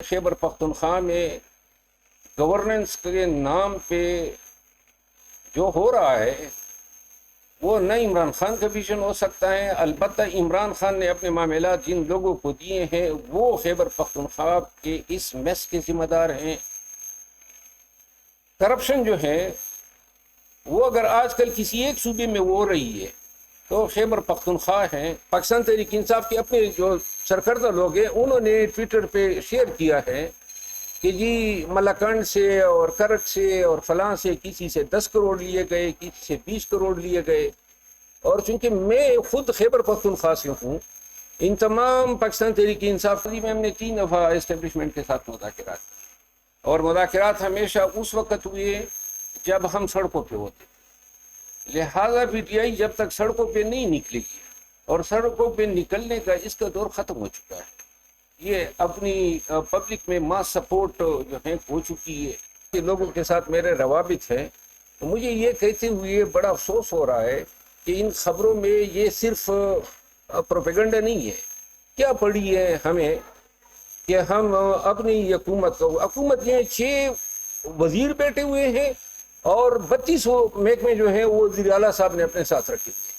خیبر پختونخوا میں گورننس کے نام پہ جو ہو رہا ہے وہ نہ عمران خان کا ویژن ہو سکتا ہے. البتہ عمران خان نے اپنے معاملات جن لوگوں کو دیے ہیں وہ خیبر پختونخوا کے اس میس کے ذمہ دار ہیں. کرپشن جو ہے وہ اگر آج کل کسی ایک صوبے میں ہو رہی ہے تو خیبر پختونخوا ہے. پاکستان تحریک انصاف کے اپنے جو سرکردہ لوگ ہیں انہوں نے ٹویٹر پہ شیئر کیا ہے کہ جی ملاکنڈ سے اور کرک سے اور فلاں سے کسی سے 10 کروڑ لیے گئے, کسی سے 20 کروڑ لیے گئے. اور چونکہ میں خود خیبر پختونخوا سے ہوں, ان تمام پاکستان تحریک انصاف میں ہم نے 3 دفعہ اسٹیبلشمنٹ کے ساتھ مذاکرات کیے, اور مذاکرات ہمیشہ اس وقت ہوئے جب ہم سڑکوں پہ ہوتے. لہذا پی ٹی آئی جب تک سڑکوں پہ نہیں نکلے گی, اور سڑکوں پہ نکلنے کا اس کا دور ختم ہو چکا ہے, یہ اپنی پبلک میں ماس سپورٹ جو ہے ہو چکی ہے کہ لوگوں کے ساتھ میرے روابط ہیں. تو مجھے یہ کہتے ہوئے بڑا افسوس ہو رہا ہے کہ ان خبروں میں یہ صرف پروپیگنڈا نہیں ہے. کیا پڑی ہے ہمیں کہ ہم اپنی حکومت یہ 6 وزیر بیٹھے ہوئے ہیں اور 32 محکمے جو ہیں وہ وزیر اعلیٰ صاحب نے اپنے ساتھ رکھے ہوئے.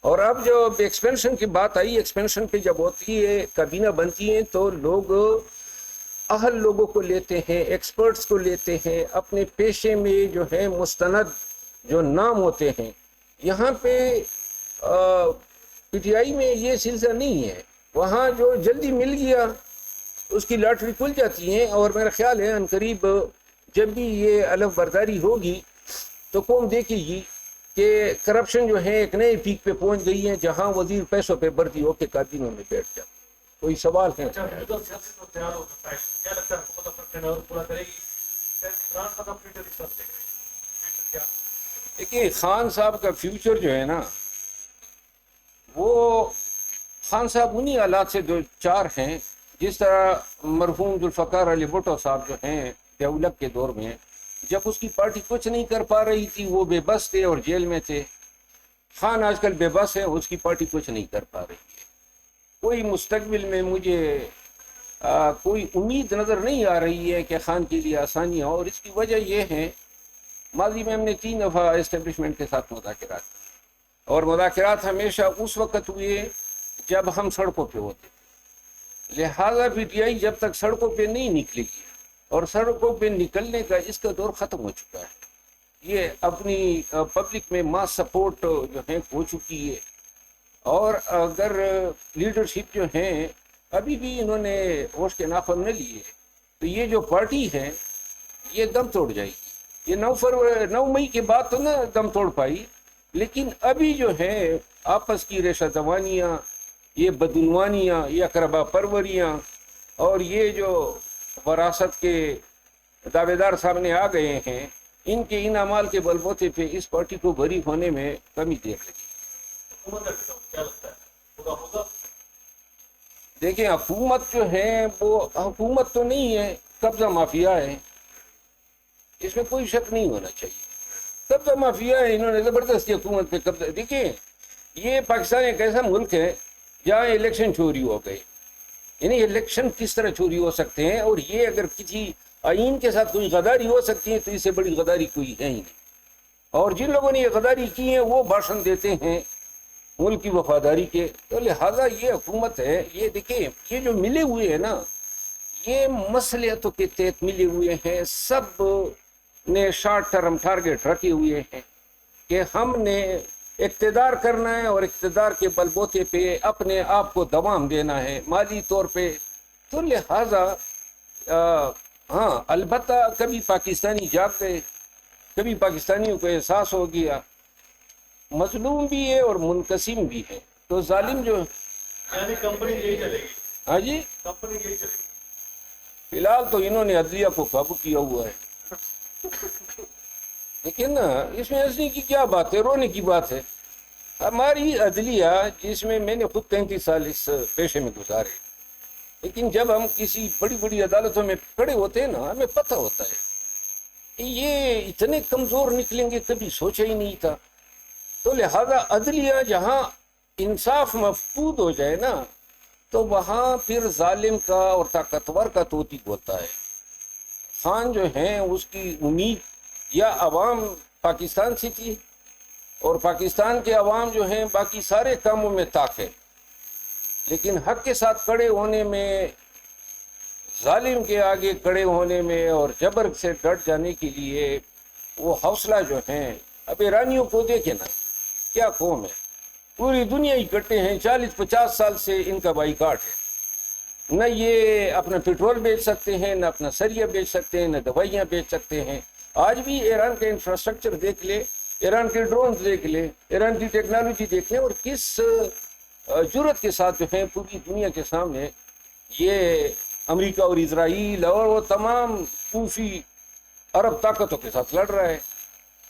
اور اب جب ایکسپینشن کی بات آئی, ایکسپینشن پہ جب ہوتی ہے کابینہ بنتی ہیں تو لوگ اہل لوگوں کو لیتے ہیں, ایکسپرٹس کو لیتے ہیں, اپنے پیشے میں جو ہے مستند جو نام ہوتے ہیں. یہاں پہ پی ٹی آئی میں یہ سلسلہ نہیں ہے. وہاں جو جلدی مل گیا اس کی لاٹری کھل جاتی ہے, اور میرا خیال ہے عنقریب جب بھی یہ الف برداری ہوگی تو قوم دیکھے گی کہ کرپشن جو ہے ایک نئے پیک پہ پہنچ گئی ہے جہاں وزیر پیسوں پہ بھرتی ہو کے کابینوں میں بیٹھ جاتا. کوئی سوال ہے؟ دیکھیے خان صاحب کا فیوچر جو ہے نا, وہ خان صاحب انہی حالات سے 2-4 ہیں جس طرح مرحوم ذوالفقار علی بھٹو صاحب جو ہیں تغلق کے دور میں, جب اس کی پارٹی کچھ نہیں کر پا رہی تھی وہ بے بس تھے اور جیل میں تھے. خان آج کل بے بس ہے, اس کی پارٹی کچھ نہیں کر پا رہی ہے. کوئی مستقبل میں مجھے کوئی امید نظر نہیں آ رہی ہے کہ خان کے لیے آسانیاں ہوں, اور اس کی وجہ یہ ہے ماضی میں ہم نے 3 دفعہ اسٹیبلشمنٹ کے ساتھ مذاکرات کیے, اور مذاکرات ہمیشہ اس وقت ہوئے جب ہم سڑکوں پہ ہوتے. لہذا پی ٹی آئی جب تک سڑکوں پہ نہیں نکلے گی, اور سڑکوں پہ نکلنے کا اس کا دور ختم ہو چکا ہے, یہ اپنی پبلک میں ماس سپورٹ جو ہے ہو چکی ہے. اور اگر لیڈرشپ جو ہیں ابھی بھی انہوں نے ہوش کے ناخن نہ لیے تو یہ جو پارٹی ہے یہ دم توڑ جائے گی. یہ 9 مئی کے بعد تو نہ دم توڑ پائی, لیکن ابھی جو ہے آپس کی ریشہ دوانیاں, یہ بدعنوانیاں, یہ اقربا پروریاں, اور یہ جو وراثت کے دعوے دار سامنے آ گئے ہیں, ان کے ان اعمال کے بل بوتے پہ اس پارٹی کو بری ہونے میں کمی دیکھ لگی. دیکھیں حکومت جو ہے وہ حکومت تو نہیں ہے, قبضہ مافیا ہے, اس میں کوئی شک نہیں ہونا چاہیے. قبضہ مافیا ہے, انہوں نے زبردستی حکومت پہ قبضہ. دیکھیں یہ پاکستان ایک ایسا ملک ہے جہاں الیکشن چوری ہو گئے. یعنی الیکشن کس طرح چوری ہو سکتے ہیں, اور یہ اگر کسی آئین کے ساتھ کوئی غداری ہو سکتی ہے تو اس سے بڑی غداری کوئی ہے ہی نہیں. اور جن لوگوں نے یہ غداری کی ہے وہ بھاشن دیتے ہیں ملک کی وفاداری کے. تو لہٰذا یہ حکومت ہے, یہ دیکھیں یہ جو ملے ہوئے ہیں نا یہ مصلحتوں کے تحت ملے ہوئے ہیں. سب نے شارٹ ٹرم ٹارگیٹ رکھے ہوئے ہیں کہ ہم نے اقتدار کرنا ہے, اور اقتدار کے بل بوتے پہ اپنے آپ کو دوام دینا ہے مالی طور پہ. تو لہٰذا ہاں البتہ کبھی پاکستانی جاگ گئے, کبھی پاکستانیوں کو احساس ہو گیا مظلوم بھی ہے اور منقسم بھی ہے. تو ظالم جو یعنی کمپنی یہی چلے گی. ہاں جی, کمپنی یہی چلے گی. فی الحال تو انہوں نے عدلیہ کو قابو کیا ہوا ہے. لیکن نا اس میں ہنسنے کی کیا بات ہے, رونے کی بات ہے. ہماری عدلیہ جس میں میں نے خود 33 سال اس پیشے میں گزارے, لیکن جب ہم کسی بڑی بڑی عدالتوں میں کھڑے ہوتے ہیں نا ہمیں پتہ ہوتا ہے کہ یہ اتنے کمزور نکلیں گے, کبھی سوچا ہی نہیں تھا. تو لہذا عدلیہ جہاں انصاف مفقود ہو جائے نا تو وہاں پھر ظالم کا اور طاقتور کا طوطی ہوتا ہے. خان جو ہیں اس کی امید یا عوام پاکستان سے تھی، اور پاکستان کے عوام جو ہیں باقی سارے کاموں میں طاق ہے، لیکن حق کے ساتھ کھڑے ہونے میں، ظالم کے آگے کھڑے ہونے میں اور جبر سے ڈٹ جانے کے لیے وہ حوصلہ جو ہیں. اب ایرانیوں کو دیکھیں نا، کیا قوم ہے، پوری دنیا اکٹھے ہیں، 40-50 سال سے ان کا بائیکاٹ ہے. نہ یہ اپنا پیٹرول بیچ سکتے ہیں، نہ اپنا سریہ بیچ سکتے ہیں، نہ دوائیاں بیچ سکتے ہیں. آج بھی ایران کا انفراسٹرکچر دیکھ لے، ایران کے ڈرونز دیکھ لے، ایران کی ٹیکنالوجی دیکھ لے، اور کس جرت کے ساتھ جو ہے پوری دنیا کے سامنے یہ امریکہ اور اسرائیل اور وہ تمام کوفی عرب طاقتوں کے ساتھ لڑ رہا ہے.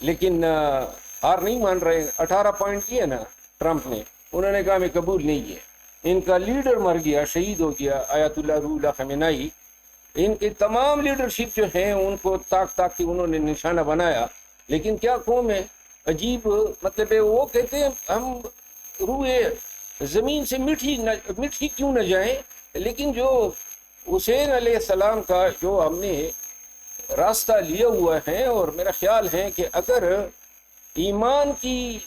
لیکن ہار نہیں مان رہے. 18 پوائنٹ کیے نا ٹرمپ نے، انہوں نے کہا میں قبول نہیں ہے. ان کا لیڈر مر گیا، شہید ہو گیا، آیت اللہ روح اللہ خمینائی. ان کے تمام لیڈرشپ جو ہیں ان کو طاق کے انہوں نے نشانہ بنایا. لیکن کیا قوم ہے، عجیب مطلب ہے. وہ کہتے ہیں ہم روئے زمین سے میٹھی کیوں نہ جائیں، لیکن جو حسین علیہ السلام کا جو ہم نے راستہ لیا ہوا ہے، اور میرا خیال ہے کہ اگر ایمان کی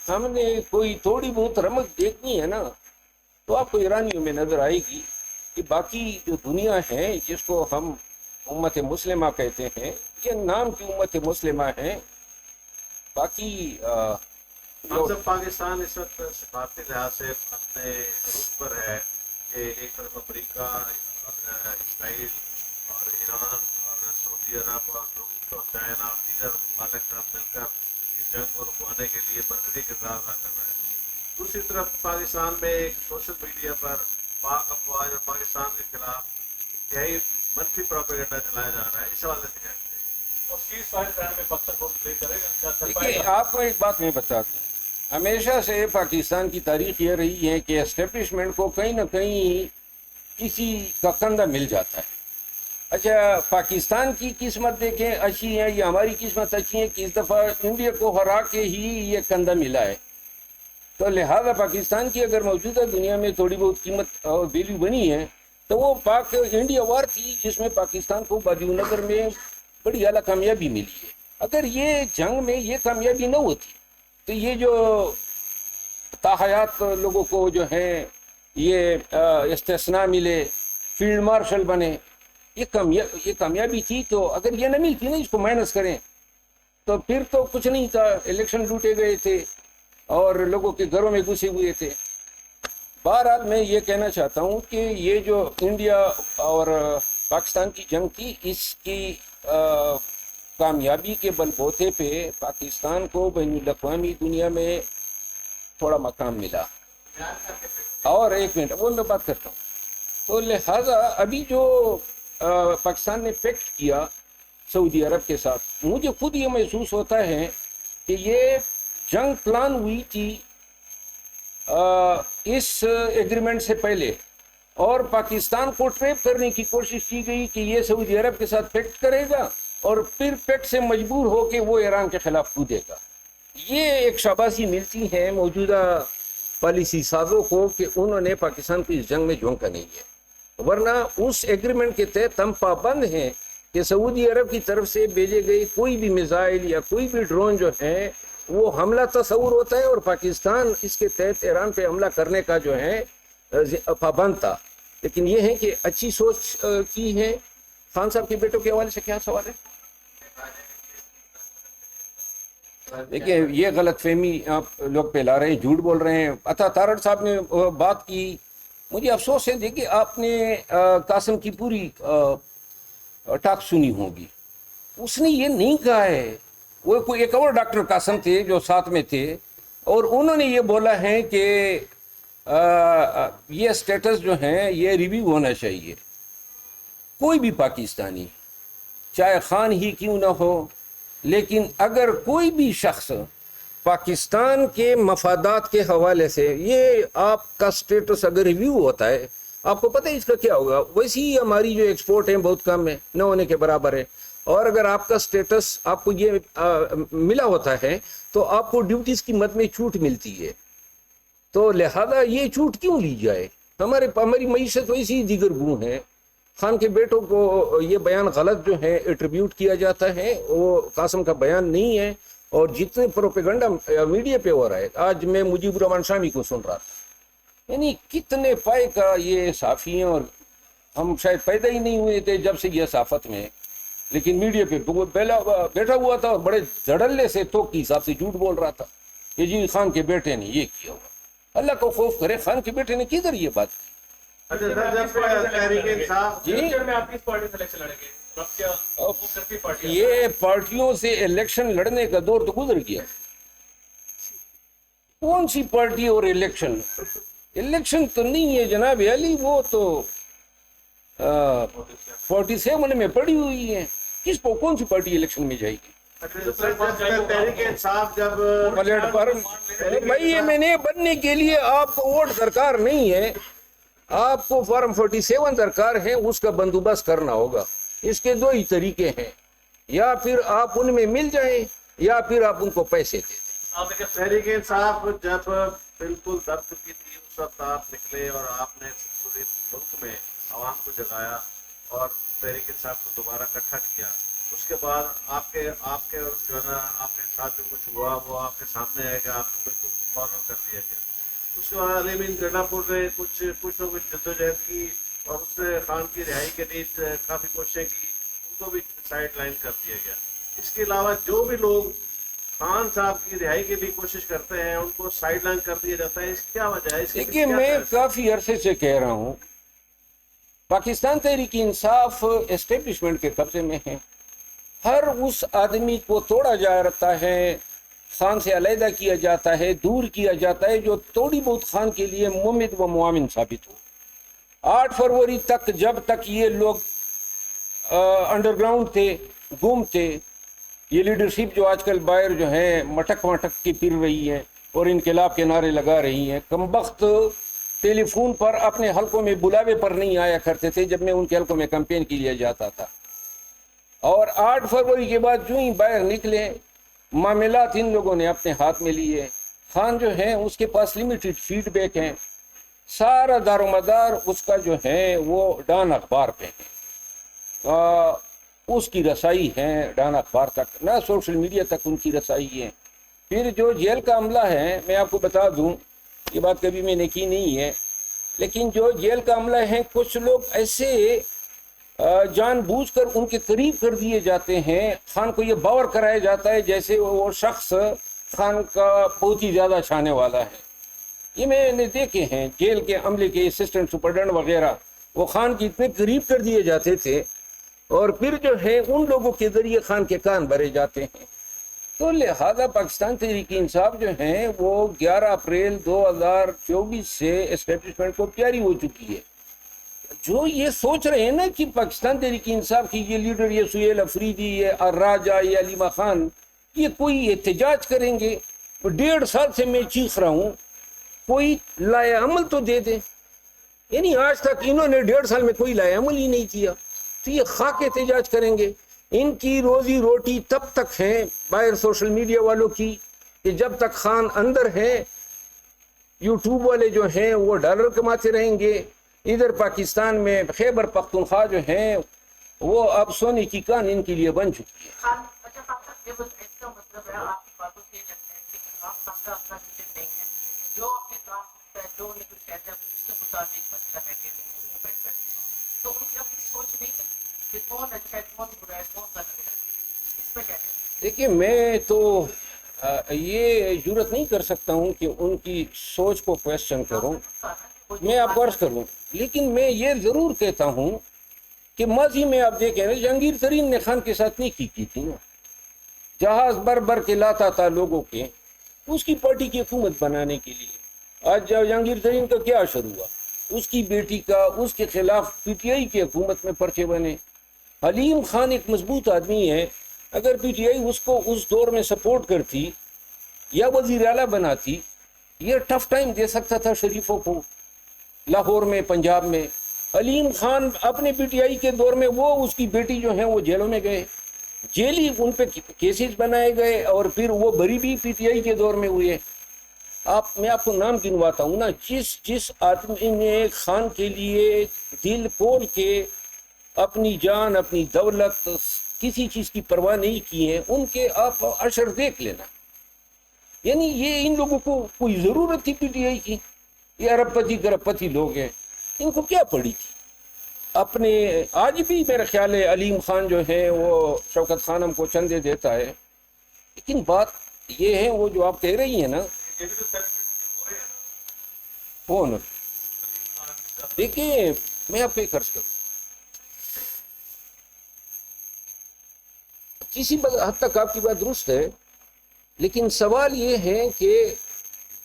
ہم نے کوئی تھوڑی بہت رمق دیکھنی ہے نا، تو آپ کو ایرانیوں میں نظر آئے گی کہ باقی جو دنیا ہے جس کو ہم امت مسلمہ کہتے ہیں، یہ نام کی امت مسلمہ ہیں. باقی ہم سب پاکستان اس وقت سفارتی لحاظ سے اپنے روٹ پر ہے کہ ایک طرف امریکہ اور اسرائیل اور ایران اور سعودی عرب اور روس اور چائنا اور دیگر ممالک ساتھ مل کر اس جنگ کو رکوانے کے لیے برتری کردار ادا کر رہا ہے. دوسری طرف پاکستان میں ایک سوشل میڈیا پر پاک افواج اور پاکستان کے خلاف انتہائی منفی پروپیگنڈا چلایا جا رہا ہے. اس حوالے سے کیا اور سیز فائر پلان میں پاکستان کو پلے کرے گا؟ دیکھیے آپ کو ایک بات میں بتا دوں، ہمیشہ سے پاکستان کی تاریخ یہ رہی ہے کہ اسٹیبلشمنٹ کو کہیں نہ کہیں کسی کا کندھا مل جاتا ہے. اچھا پاکستان کی قسمت دیکھیں اچھی ہے یا ہماری قسمت اچھی ہے کہ اس دفعہ انڈیا کو ہرا کے ہی یہ کندھا ملا ہے. تو لہذا پاکستان کی اگر موجودہ دنیا میں تھوڑی بہت قیمت اور ویلیو بنی ہے تو وہ پاک انڈیا وار تھی، جس میں پاکستان کو بادی نگر میں بڑی اعلیٰ کامیابی ملی ہے. اگر یہ جنگ میں یہ کامیابی نہ ہوتی تو یہ جو تاحیات لوگوں کو جو ہیں یہ استثناء ملے، فیلڈ مارشل بنے، یہ کامیابی تھی. تو اگر یہ نہ ملتی نا، اس کو مائنس کریں، تو پھر تو کچھ نہیں تھا. الیکشن لوٹے گئے تھے اور لوگوں کے گھروں میں گھسے ہوئے تھے. بہرحال میں یہ کہنا چاہتا ہوں کہ یہ جو انڈیا اور پاکستان کی جنگ تھی، اس کی کامیابی کے بل بوتے پہ پاکستان کو بین الاقوامی دنیا میں تھوڑا مقام ملا. اور ایک منٹ وہ میں بات کرتا ہوں. تو لہٰذا ابھی جو پاکستان نے پیکٹ کیا سعودی عرب کے ساتھ، مجھے خود یہ محسوس ہوتا ہے کہ یہ جنگ پلان ہوئی تھی اس ایگریمنٹ سے پہلے، اور پاکستان کو ٹریپ کرنے کی کوشش کی گئی کہ یہ سعودی عرب کے ساتھ پیکٹ کرے گا اور پھر پیکٹ سے مجبور ہو کے وہ ایران کے خلاف کودے گا. یہ ایک شاباشی ملتی ہے موجودہ پالیسی سازوں کو کہ انہوں نے پاکستان کو اس جنگ میں جھونکا نہیں ہے. ورنہ اس ایگریمنٹ کے تحت ہم پابند ہیں کہ سعودی عرب کی طرف سے بھیجے گئے کوئی بھی میزائل یا کوئی بھی ڈرون جو ہے وہ حملہ تصور ہوتا ہے، اور پاکستان اس کے تحت ایران پہ حملہ کرنے کا جو ہے پابند تھا. لیکن یہ ہے کہ اچھی سوچ کی ہے. خان صاحب کے بیٹوں کے حوالے سے کیا سوال ہے؟ دیکھیے یہ غلط فہمی آپ لوگ پھیلا رہے ہیں، جھوٹ بول رہے ہیں. عطا تارڑ صاحب نے بات کی، مجھے افسوس ہے. دیکھیے آپ نے قاسم کی پوری ٹاک سنی ہوگی، اس نے یہ نہیں کہا ہے. وہ کوئی ایک اور ڈاکٹر قاسم تھے جو ساتھ میں تھے، اور انہوں نے یہ بولا ہے کہ یہ سٹیٹس جو ہیں یہ ریویو ہونا چاہیے. کوئی بھی پاکستانی چاہے خان ہی کیوں نہ ہو، لیکن اگر کوئی بھی شخص پاکستان کے مفادات کے حوالے سے یہ آپ کا سٹیٹس اگر ریویو ہوتا ہے، آپ کو پتہ ہے اس کا کیا ہوگا. ویسے ہی ہماری جو ایکسپورٹ ہیں بہت کم ہے، نہ ہونے کے برابر ہے. اور اگر آپ کا سٹیٹس آپ کو یہ ملا ہوتا ہے تو آپ کو ڈیوٹیز کی مد میں چھوٹ ملتی ہے. تو لہذا یہ چھوٹ کیوں لی جائے؟ ہماری معیشت ویسی دیگر گوں ہے. خان کے بیٹوں کو یہ بیان غلط جو ہے ایٹریبیوٹ کیا جاتا ہے، وہ قاسم کا بیان نہیں ہے. اور جتنے پروپیگنڈا میڈیا پہ ہو رہا ہے، آج میں مجیب الرحمان شامی کو سن رہا تھا، یعنی کتنے پائے کا یہ صحافی ہیں، اور ہم شاید پیدا ہی نہیں ہوئے تھے جب سے یہ صحافت میں، لیکن میڈیا پہ بیٹھا ہوا تھا اور بڑے دھڑلے سے تو کے حساب سے جھوٹ بول رہا تھا کہ جی خان کے بیٹے نے یہ کیا ہوا. اللہ کو خوف کرے، خان کے بیٹے نے کدھر یہ بات کی؟ اچھا سر، جب تحریک انصاف جی میں آپ کس پارٹی سے الیکشن لڑیں گے؟ آپ کیا کرتی پارٹی؟ یہ پارٹیوں سے الیکشن لڑنے کا دور تو گزر گیا. کون سی پارٹی اور الیکشن تو نہیں ہے جناب علی، وہ تو 47 میں پڑی ہوئی ہے. کس کو کون سی پارٹی الیکشن میں جائے گی؟ تحریک انصاف جب پلیٹ فارم بھائی یہ میں نے بننے کے لیے آپ کو ووٹ درکار نہیں ہے، آپ کو فارم 47 درکار ہے، اس کا بندوبست کرنا ہوگا. اس کے دو ہی طریقے ہیں، یا پھر آپ ان میں مل جائیں یا پھر آپ ان کو پیسے دے دیں. تحریک انصاف جب بالکل دب چکی تھی اس وقت آپ نکلے اور آپ نے پورے ملک میں عوام کو جگایا اور تحریک انصاف کو دوبارہ اکٹھا کیا. اس کے بعد آپ کے جو ہے نا آپ کے ساتھ جو کچھ ہوا وہ آپ کے سامنے آئے گا، آپ کو بالکل فارغ کر دیا گیا. اس کے بعد علی امین گڈا پور نے کچھ نہ کچھ جدوجہد کی اور اس نے خان کی رہائی کے لیے کافی کوششیں کی، ان کو بھی سائڈ لائن کر دیا گیا. اس کے علاوہ جو بھی لوگ خان صاحب کی رہائی کے لیے کوشش کرتے ہیں ان کو سائڈ لائن کر دیا جاتا ہے. اس کی کیا وجہ ہے؟ دیکھیے میں کافی عرصے سے کہہ رہا ہوں، پاکستان تحریک انصاف اسٹیبلشمنٹ کے قبضے میں ہے. ہر اس آدمی کو توڑا جاتا ہے، خان سے علیحدہ کیا جاتا ہے، دور کیا جاتا ہے جو تھوڑی بہت خان کے لیے ممد و معاون ثابت ہو. 8 فروری تک جب تک یہ لوگ انڈر گراؤنڈ تھے، گم تھے، یہ لیڈرشپ جو آج کل باہر جو ہیں مٹک مٹک کی پھر رہی ہے اور انقلاب کے نعرے لگا رہی ہیں، کمبخت ٹیلی فون پر اپنے حلقوں میں بلاوے پر نہیں آیا کرتے تھے جب میں ان کے حلقوں میں کمپین کے لیے جاتا تھا. اور 8 فروری کے بعد جو ہی باہر نکلے، معاملات ان لوگوں نے اپنے ہاتھ میں لیے. خان جو ہے اس کے پاس لمیٹڈ فیڈ بیک ہیں، سارا دار و مدار اس کا جو ہے وہ ڈان اخبار پہ ہے، اس کی رسائی ہے ڈان اخبار تک، نہ سوشل میڈیا تک ان کی رسائی ہے. پھر جو جیل کا عملہ ہے، میں آپ کو بتا دوں، یہ بات کبھی میں نے کی نہیں ہے، لیکن جو جیل کا عملہ ہے کچھ لوگ ایسے جان بوجھ کر ان کے قریب کر دیے جاتے ہیں. خان کو یہ باور کرایا جاتا ہے جیسے وہ شخص خان کا بہت ہی زیادہ چھانے والا ہے. یہ میں نے دیکھے ہیں جیل کے عملے کے اسسٹنٹ سپرڈنٹ وغیرہ، وہ خان کے اتنے قریب کر دیے جاتے تھے اور پھر جو ہے ان لوگوں کے ذریعے خان کے کان بھرے جاتے ہیں. تو لہذا پاکستان تحریک انصاف جو ہیں وہ 11 اپریل 2024 سے اسٹیبلشمنٹ کو پیاری ہو چکی ہے. جو یہ سوچ رہے ہیں نا کہ پاکستان تحریک انصاف کی یہ لیڈر، یہ سہیل افریدی، یہ الراجہ، یہ علیمہ خان، یہ کوئی احتجاج کریں گے. 1.5 سال سے میں چیخ رہا ہوں کوئی لائے عمل تو دے دے، یعنی آج تک انہوں نے 1.5 سال میں کوئی لائے عمل ہی نہیں کیا. تو یہ خاک احتجاج کریں گے. ان کی روزی روٹی تب تک ہے باہر سوشل میڈیا والوں کی کہ جب تک خان اندر ہے، یوٹیوب والے جو ہیں وہ ڈالر کماتے رہیں گے. ادھر پاکستان میں خیبر پختونخوا جو ہیں وہ اب سونے کی کان ان کے لیے بن چکی ہے. دیکھیے میں تو یہ جرت نہیں کر سکتا ہوں کہ ان کی سوچ کو کویسچن کروں، میں آپ کو عرض کروں، لیکن میں یہ ضرور کہتا ہوں کہ ماضی میں آپ دیکھیں نا جہانگیر ترین نے خان کے ساتھ نیکی کی تھی نا، جہاز بر بر کے لاتا تھا لوگوں کے اس کی پارٹی کی حکومت بنانے کے لیے. آج جہانگیر ترین کا کیا اثر ہوا؟ اس کی بیٹی کا اس کے خلاف پی ٹی آئی کی حکومت میں پرچے بنے. حلیم خان ایک مضبوط آدمی ہے، اگر پی ٹی آئی اس کو اس دور میں سپورٹ کرتی یا وزیر اعلیٰ بناتی، یہ ٹف ٹائم دے سکتا تھا شریفوں کو لاہور میں، پنجاب میں. حلیم خان اپنے پی ٹی آئی کے دور میں وہ اس کی بیٹی جو ہیں وہ جیلوں میں گئے، جیلی ان پہ کیسز بنائے گئے اور پھر وہ بری بھی پی ٹی آئی کے دور میں ہوئے. میں آپ کو نام گنواتا ہوں نا، جس آدمی نے خان کے لیے دل کھول کے اپنی جان اپنی دولت کسی چیز کی پرواہ نہیں کی ہے، ان کے آپ اشر دیکھ لینا. یعنی یہ ان لوگوں کو کوئی ضرورت تھی پی ٹی آئی کی؟ یہ ارب پتی گرب پتی لوگ ہیں، ان کو کیا پڑی تھی؟ اپنے آج بھی میرا خیال ہے علیم خان جو ہے وہ شوکت خانم کو چندے دیتا ہے، لیکن بات یہ ہے وہ جو آپ کہہ رہی ہیں نا، یہ بھی تو سیلیبریٹ ہو رہے ہیں نا. کون دیکھیں میں آپ کو ایک عرض کروں، کسی حد تک آپ کی بات درست ہے، لیکن سوال یہ ہے کہ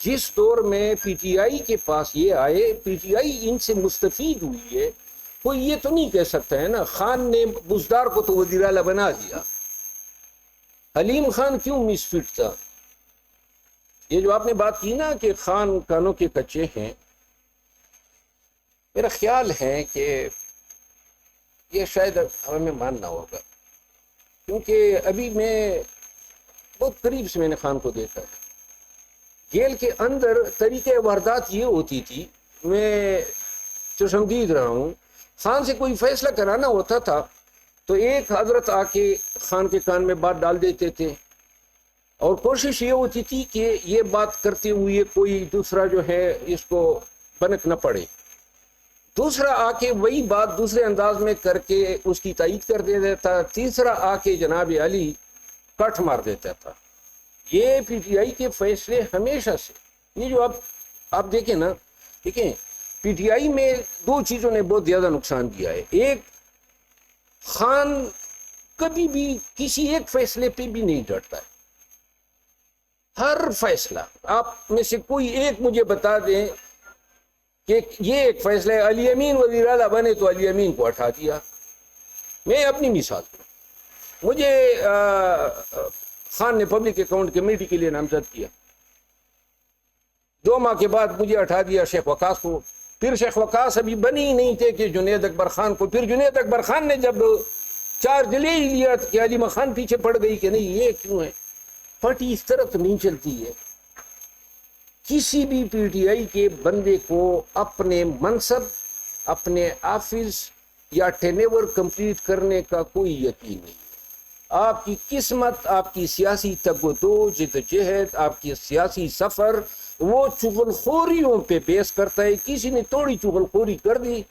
جس دور میں پی ٹی آئی کے پاس یہ آئے، پی ٹی آئی ان سے مستفید ہوئی ہے، کوئی یہ تو نہیں کہہ سکتا ہے نا خان نے بزدار کو تو وزیر اعلیٰ بنا دیا. حلیم خان کیوں مس فٹ تھا؟ یہ جو آپ نے بات کی نا کہ خان کانوں کے کچے ہیں، میرا خیال ہے کہ یہ شاید ہمیں ماننا ہوگا، کیونکہ ابھی میں بہت قریب سے میں نے خان کو دیکھا ہے. جیل کے اندر طریقہ واردات یہ ہوتی تھی، میں چشمدید رہا ہوں، خان سے کوئی فیصلہ کرانا ہوتا تھا تو ایک حضرت آ کے خان کے کان میں بات ڈال دیتے تھے، اور کوشش یہ ہوتی تھی کہ یہ بات کرتے ہوئے کوئی دوسرا جو ہے اس کو بنک نہ پڑے. دوسرا آ کے وہی بات دوسرے انداز میں کر کے اس کی تائید کر دے دیتا، تیسرا آ کے جناب علی کٹ مار دیتا تھا. یہ پی ٹی آئی کے فیصلے ہمیشہ سے، یہ جو آپ دیکھیں نا، دیکھیں پی ٹی آئی میں دو چیزوں نے بہت زیادہ نقصان کیا ہے. ایک، خان کبھی بھی کسی ایک فیصلے پہ بھی نہیں ڈرتا ہے. ہر فیصلہ آپ میں سے کوئی ایک مجھے بتا دیں کہ یہ ایک فیصلہ ہے علی امین وزیر اعلیٰ بنے تو علی امین کو ہٹا دیا. میں اپنی مثال دوں، مجھے خان نے پبلک اکاؤنٹ کمیٹی کے لیے نامزد کیا، 2 ماہ کے بعد مجھے ہٹا دیا شیخ وقاص کو. پھر شیخ وقاص ابھی بنی ہی نہیں تھے کہ جنید اکبر خان کو، پھر جنید اکبر خان نے جب چارج لے ہی لیا کہ علیمہ خان پیچھے پڑ گئی کہ نہیں یہ کیوں ہے. پارٹی اس طرح تو نہیں چلتی ہے. کسی بھی پی ٹی آئی کے بندے کو اپنے منصب، اپنے آفس یا ٹینیور کمپلیٹ کرنے کا کوئی یقین نہیں. آپ کی قسمت، آپ کی سیاسی تگ و دو، جدوجہد، آپ کی سیاسی سفر وہ چغل خوریوں پہ بیس کرتا ہے. کسی نے تھوڑی چغل خوری کر دی